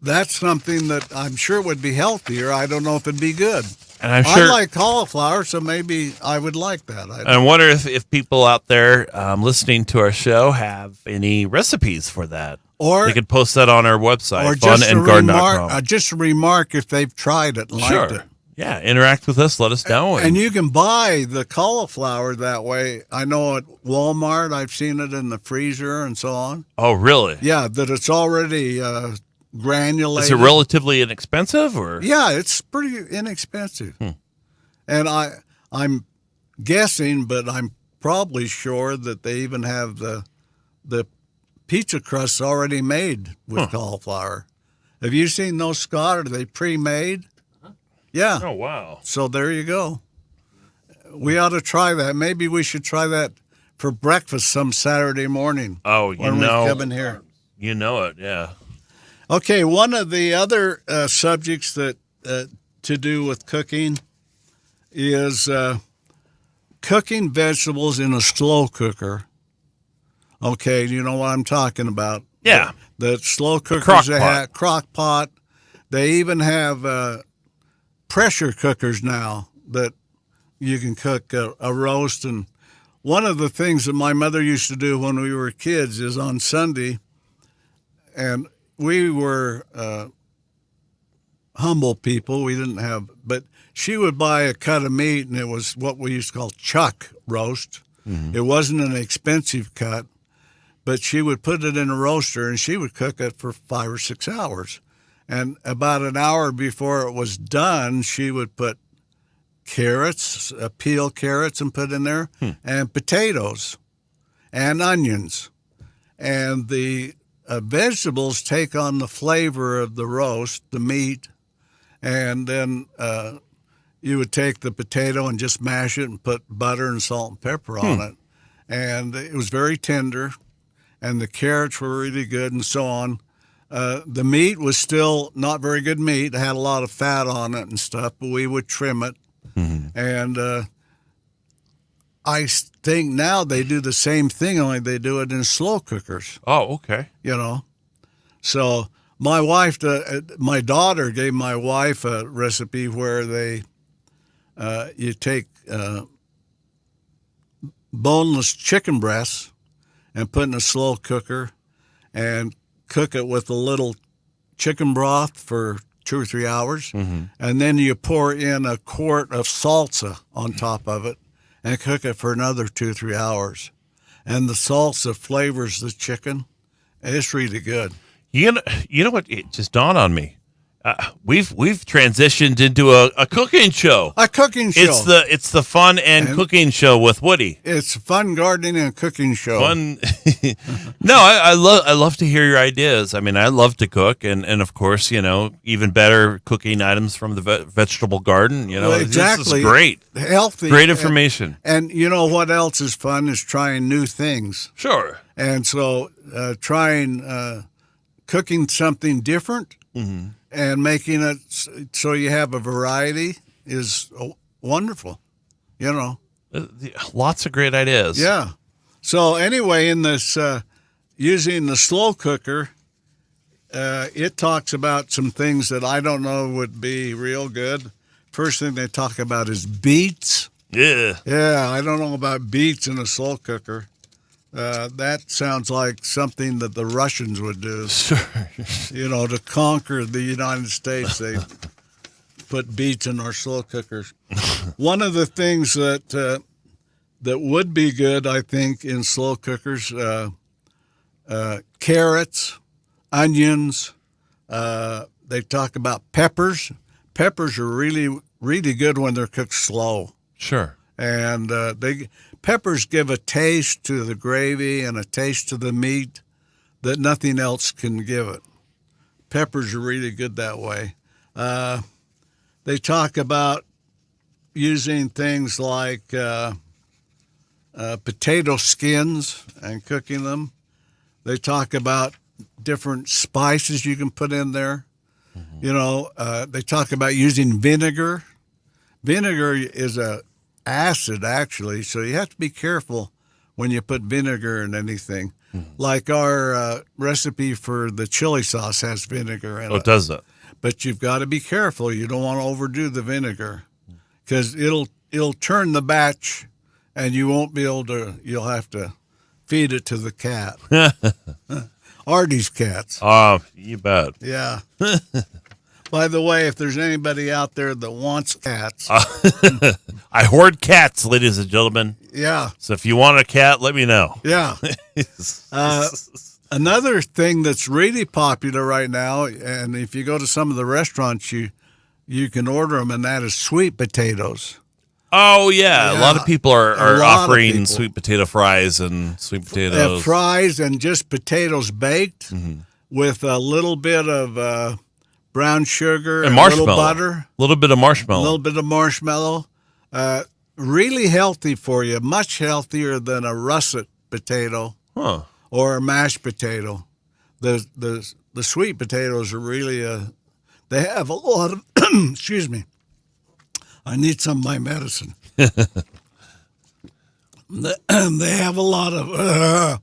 that's something that I'm sure would be healthier. I don't know if it'd be good. And I'm sure I like cauliflower, so maybe I would like that. I wonder if people out there listening to our show have any recipes for that. Or they could post that on our website, or funandgarden.com. Just a remark if they've tried it and liked it. Yeah, interact with us. Let us know. And you can buy the cauliflower that way. I know at Walmart, I've seen it in the freezer and so on. Oh, really? Yeah, that it's already granulated. Is it relatively inexpensive, or? Yeah, it's pretty inexpensive. And I'm guessing, but I'm probably sure that they even have the pizza crusts already made with cauliflower. Have you seen those, Scott? Are they pre-made? Yeah. Oh, wow. So there you go. We ought to try that. Maybe we should try that for breakfast some Saturday morning. Oh, when we come in here. You know it, yeah. Okay, one of the other subjects that to do with cooking is cooking vegetables in a slow cooker. Okay, you know what I'm talking about. Yeah. The slow cookers, they have crock pot. They even have pressure cookers now that you can cook a roast. And one of the things that my mother used to do when we were kids is on Sunday, and we were humble people. We didn't have, but she would buy a cut of meat, and it was what we used to call chuck roast. Mm-hmm. It wasn't an expensive cut, but she would put it in a roaster, and she would cook it for 5 or 6 hours. And about an hour before it was done, she would put carrots, peel carrots and put in there, and potatoes and onions. And the vegetables take on the flavor of the roast, the meat, and then you would take the potato and just mash it and put butter and salt and pepper on it. And it was very tender, and the carrots were really good and so on. The meat was still not very good meat. It had a lot of fat on it and stuff, but we would trim it. Mm-hmm. And I think now they do the same thing, only they do it in slow cookers. Oh, okay. You know, so my wife, my daughter gave my wife a recipe where you take boneless chicken breasts and put in a slow cooker and cook it with a little chicken broth for 2 or 3 hours. Mm-hmm. And then you pour in a quart of salsa on top of it and cook it for another 2 or 3 hours. And the salsa flavors the chicken. It's really good. You know what? It just dawned on me. We've transitioned into a cooking show. A cooking show. It's the fun and cooking show with Woody. It's fun gardening and cooking show. Fun. No, I love to hear your ideas. I mean, I love to cook, and of course, you know, even better cooking items from the vegetable garden. You know, well, exactly. This is great, healthy, great information. And you know what else is fun is trying new things. Sure. And so trying cooking something different. Mm-hmm. And making it so you have a variety is wonderful, you know. Lots of great ideas. Yeah. So anyway, in this using the slow cooker, it talks about some things that I don't know would be real good. First thing they talk about is beets. Yeah. Yeah, I don't know about beets in a slow cooker. That sounds like something that the Russians would do. Sure. To conquer the United States, they put beets in our slow cookers. One of the things that would be good, I think, in slow cookers, carrots, onions. They talk about peppers. Peppers are really, really good when they're cooked slow. Sure. And peppers give a taste to the gravy and a taste to the meat that nothing else can give it. Peppers are really good that way. They talk about using things like potato skins and cooking them. They talk about different spices you can put in there. Mm-hmm. They talk about using vinegar. Vinegar is a acid, actually, so you have to be careful when you put vinegar in anything. Mm-hmm. Like our recipe for the chili sauce has vinegar in it. Oh, does it? But you've got to be careful. You don't want to overdo the vinegar because it'll turn the batch, and you won't be able to. You'll have to feed it to the cat. Artie's cats. Oh, you bet. Yeah. By the way, if there's anybody out there that wants cats. I hoard cats, ladies and gentlemen. Yeah. So if you want a cat, let me know. Yeah. Another thing that's really popular right now, and if you go to some of the restaurants, you can order them, and that is sweet potatoes. Oh, yeah. A lot of people are offering sweet potato fries and sweet potatoes. Fries and just potatoes baked with a little bit of brown sugar and marshmallow. A little butter. A little bit of marshmallow. A little bit of marshmallow. Really healthy for you. Much healthier than a russet potato or a mashed potato. The sweet potatoes are really they have a lot of excuse me. I need some of my medicine. They have a lot of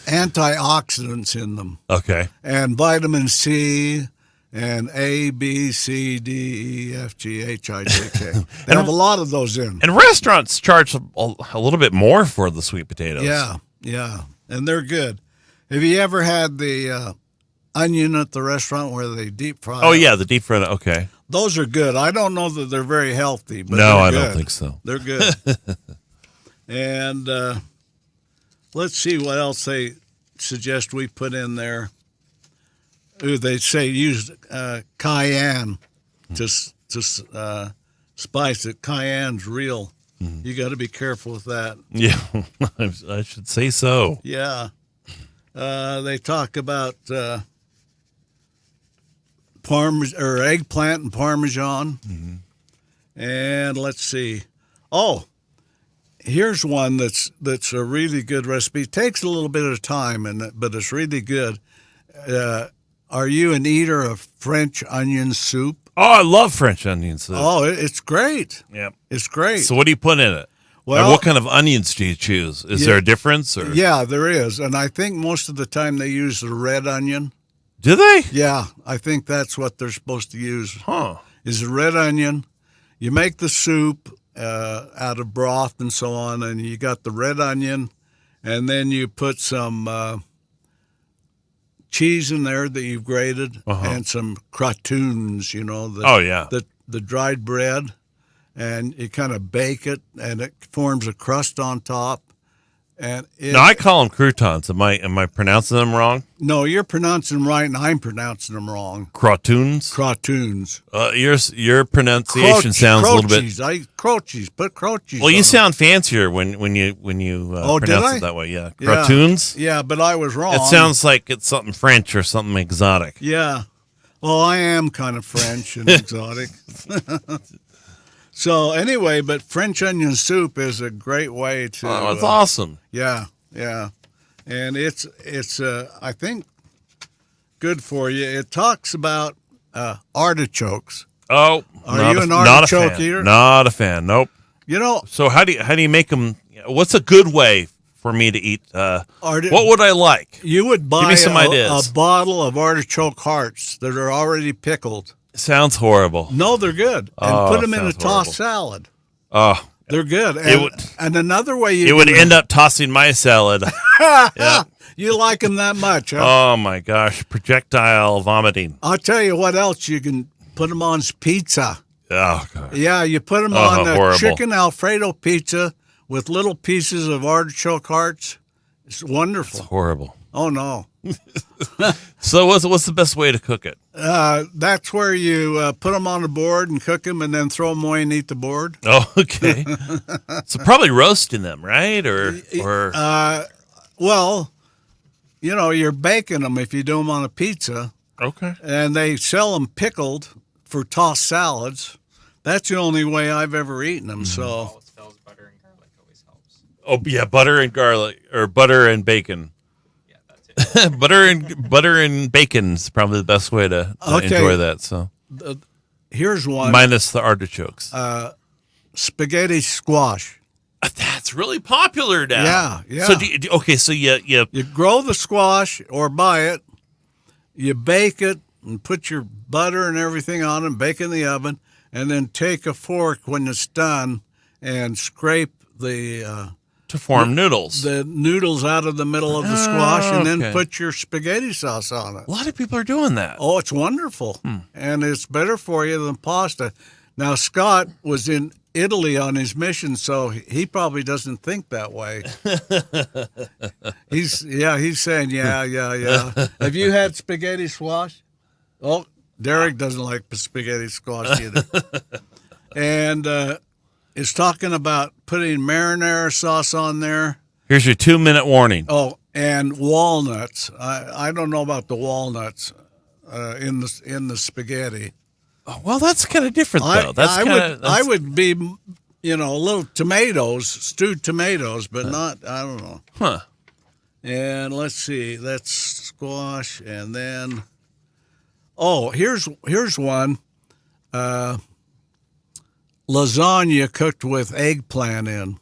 antioxidants in them. Okay. And vitamin C and A, B, C, D, E, F, G, H, I, J, K. They have a lot of those in. And restaurants charge a little bit more for the sweet potatoes. Yeah. And they're good. Have you ever had the onion at the restaurant where they deep fry? Oh, yeah, the deep fried. Okay. Those are good. I don't know that they're very healthy, but no, I good. don't think so. They're good. And let's see what else they suggest we put in there. Ooh, they say use cayenne to spice it. Cayenne's real. Mm-hmm. You got to be careful with that. Yeah, I should say so. Yeah. They talk about eggplant and Parmesan. Mm-hmm. And let's see. Oh, here's one that's a really good recipe. It takes a little bit of time, but it's really good. Are you an eater of French onion soup? Oh, I love French onion soup. Oh, it's great. Yeah, it's great. So what do you put in it? Well, and what kind of onions do you choose? Is there a difference? Or? Yeah, there is. And I think most of the time they use the red onion. Do they? Yeah, I think that's what they're supposed to use. Huh. Is the red onion. You make the soup out of broth and so on, and you got the red onion, and then you put some cheese in there that you've grated and some croutons, the dried bread, and you kind of bake it, and it forms a crust on top. And now I call them croutons. Am I pronouncing them wrong? No, you're pronouncing them right, and I'm pronouncing them wrong. Croutons. Croutons. Your pronunciation sounds a little bit. Croutons. Put croutons. Well, you sound fancier when you pronounce it that way. Yeah, croutons. Yeah, but I was wrong. It sounds like it's something French or something exotic. Yeah. Well, I am kind of French and exotic. So anyway, but French onion soup is a great way to. Oh, it's awesome. Yeah, and it's I think good for you. It talks about artichokes. Oh, are you an artichoke eater? Not a fan. Nope. You know. So how do you make them? What's a good way for me to eat. What would I like? You would buy Give me some ideas. a bottle of artichoke hearts that are already pickled. Sounds horrible. No, they're good. And put them in a tossed salad. Oh, they're good. And another way it would end up tossing my salad. Yeah. You like them that much, huh? Oh my gosh, projectile vomiting. I'll tell you what else you can put them on pizza. Oh God. Yeah, you put them on a horrible. chicken Alfredo pizza with little pieces of artichoke hearts. It's wonderful. It's horrible. Oh no. So what's the best way to cook it? That's where you put them on the board and cook them, and then throw them away and eat the board. Oh, okay. So probably roasting them, right? Or well, you know, you're baking them if you do them on a pizza. Okay. And they sell them pickled for tossed salads. That's the only way I've ever eaten them. So. Oh yeah, butter and garlic, or butter and bacon. Yeah, that's it. butter and bacon is probably the best way to enjoy that. So here's one minus the artichokes. Spaghetti squash. That's really popular now. Yeah. So so you grow the squash or buy it. You bake it and put your butter and everything on it, bake in the oven, and then take a fork when it's done and scrape the. To form noodles. The noodles out of the middle of the squash, and then put your spaghetti sauce on it. A lot of people are doing that. Oh, it's wonderful. And it's better for you than pasta. Now, Scott was in Italy on his mission, so he probably doesn't think that way. He's saying, yeah. Have you had spaghetti squash? Oh, Derek doesn't like spaghetti squash either. And it's talking about putting marinara sauce on there. Here's your 2-minute warning. Oh, and walnuts. I don't know about the walnuts in the spaghetti. Oh, well, that's kind of different though. I would be, a little tomatoes, stewed tomatoes, but not. I don't know. Huh. And let's see. That's squash, and then. Oh, here's one. Lasagna cooked with eggplant in.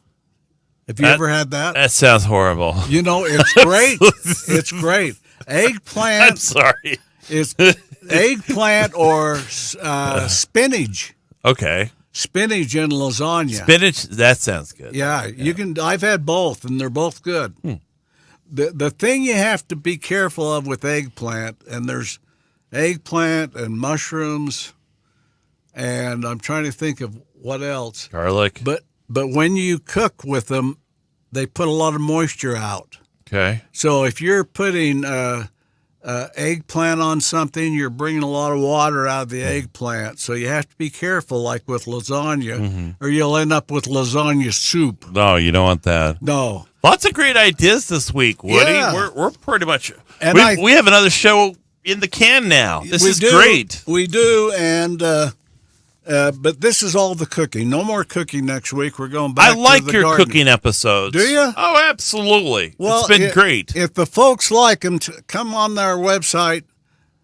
Have you ever had that? That sounds horrible. It's great. It's great. Eggplant. I'm sorry. It's eggplant or spinach. Okay. Spinach and lasagna. Spinach, that sounds good. Yeah, you can. I've had both, and they're both good. The thing you have to be careful of with eggplant, and there's eggplant and mushrooms, and I'm trying to think of what else. Garlic. But when you cook with them, they put a lot of moisture out. Okay. So if you're putting eggplant on something, you're bringing a lot of water out of the eggplant. So you have to be careful, like with lasagna, or you'll end up with lasagna soup. No, you don't want that. No. Lots of great ideas this week, Woody. Yeah. We're pretty much. And we have another show in the can now. This is great. We do, and but this is all the cooking. No more cooking next week. We're going back. I like to the your garden. cooking episodes. Do you? Oh, absolutely. Well, it's been great. If the folks like them, come on our website,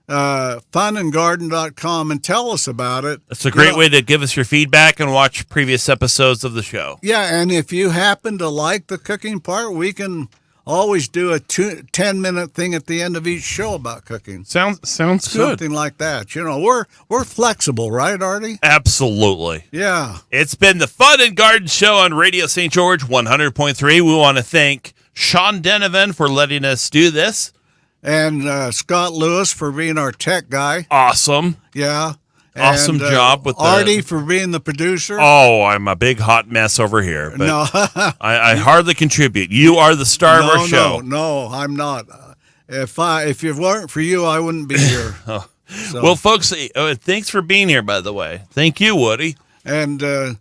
funandgarden.com, and tell us about it. It's a great way to give us your feedback and watch previous episodes of the show. Yeah, and if you happen to like the cooking part, we can always do a 10-minute thing at the end of each show about cooking. Sounds good. Something like that. We're flexible, right, Artie? Absolutely. Yeah. It's been the Fun and Garden Show on Radio St. George 100.3. We want to thank Sean Denovan for letting us do this. And Scott Lewis for being our tech guy. Awesome. Yeah. Awesome job with Artie for being the producer. Oh, I'm a big hot mess over here. But no. I hardly contribute. You are the star of our show. No, I'm not. If it weren't for you, I wouldn't be here. So. Well, folks, thanks for being here, by the way. Thank you, Woody. And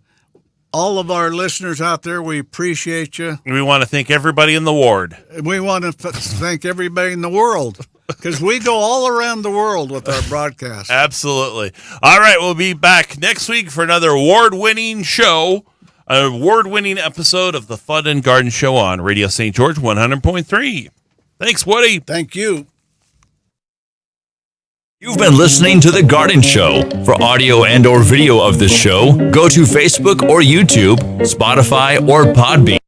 all of our listeners out there, we appreciate you. We want to thank everybody in the ward. We want to thank everybody in the world. Because we go all around the world with our broadcast. Absolutely. All right, we'll be back next week for another award-winning show, an award-winning episode of the Fun and Garden Show on Radio St. George 100.3. Thanks, Woody. Thank you. You've been listening to The Garden Show. For audio and or video of this show, go to Facebook or YouTube, Spotify, or Podbean.